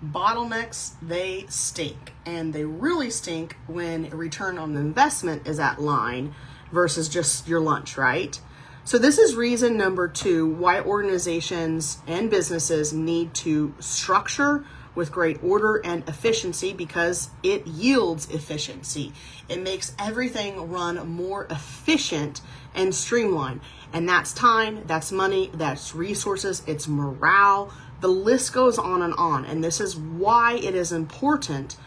Bottlenecks, they stink, and they really stink when return on investment is at line versus just your lunch, right? So this is reason number 2 why organizations and businesses need to structure with great order and efficiency, because it yields efficiency. It makes everything run more efficient and streamlined. And that's time, that's money, that's resources, it's morale. The list goes on. And this is why it is important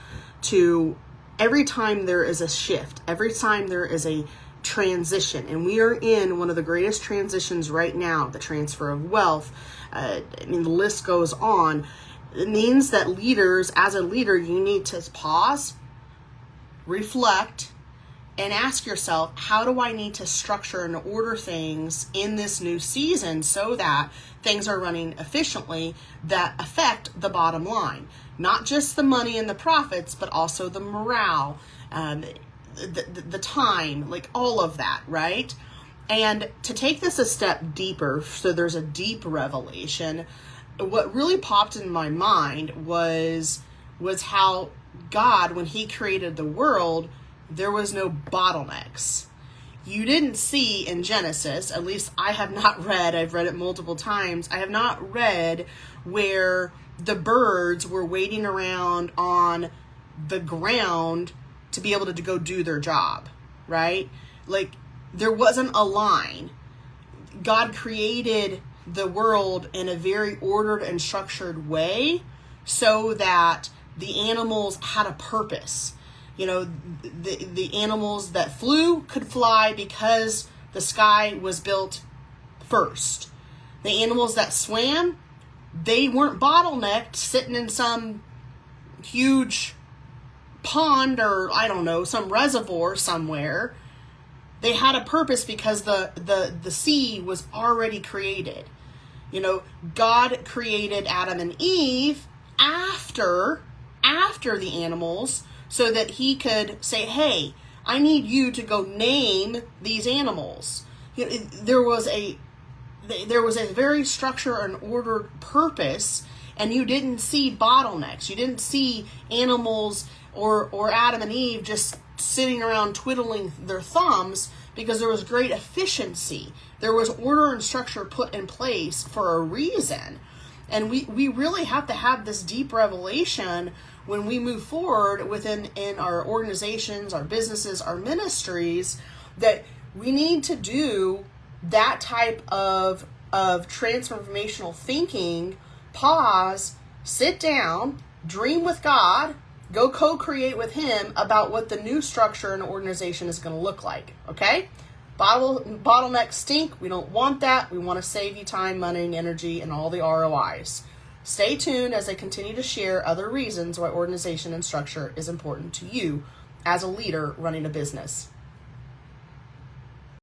to, every time there is a shift, every time there is a transition, and we are in one of the greatest transitions right now, the transfer of wealth. The list goes on. It means that leaders, as a leader, you need to pause, reflect, and ask yourself, how do I need to structure and order things in this new season so that things are running efficiently that affect the bottom line? Not just the money and the profits, but also the morale, the time, like all of that, right? And to take this a step deeper, so there's a deep revelation, what really popped in my mind was how God, when he created the world, there was no bottlenecks. You didn't see in Genesis, at least I have not read, I've read it multiple times, I have not read where the birds were waiting around on the ground to be able to go do their job, right? Like, there wasn't a line. God created the world in a very ordered and structured way so that the animals had a purpose. You know, the animals that flew could fly because the sky was built first. The animals that swam, they weren't bottlenecked sitting in some huge pond or, I don't know, some reservoir somewhere. They had a purpose because the sea was already created. You know, God created Adam and Eve after the animals so that he could say, hey, I need you to go name these animals. You know, there was a very structured and ordered purpose, and you didn't see bottlenecks. You didn't see animals or Adam and Eve just sitting around twiddling their thumbs, because there was great efficiency. There was order and structure put in place for a reason. And we really have to have this deep revelation when we move forward in our organizations, our businesses, our ministries, that we need to do that type of transformational thinking. Pause, sit down, dream with God, go co-create with him about what the new structure and organization is going to look like, okay? Bottlenecks stink. We don't want that. We want to save you time, money, and energy, and all the ROIs. Stay tuned as I continue to share other reasons why organization and structure is important to you as a leader running a business.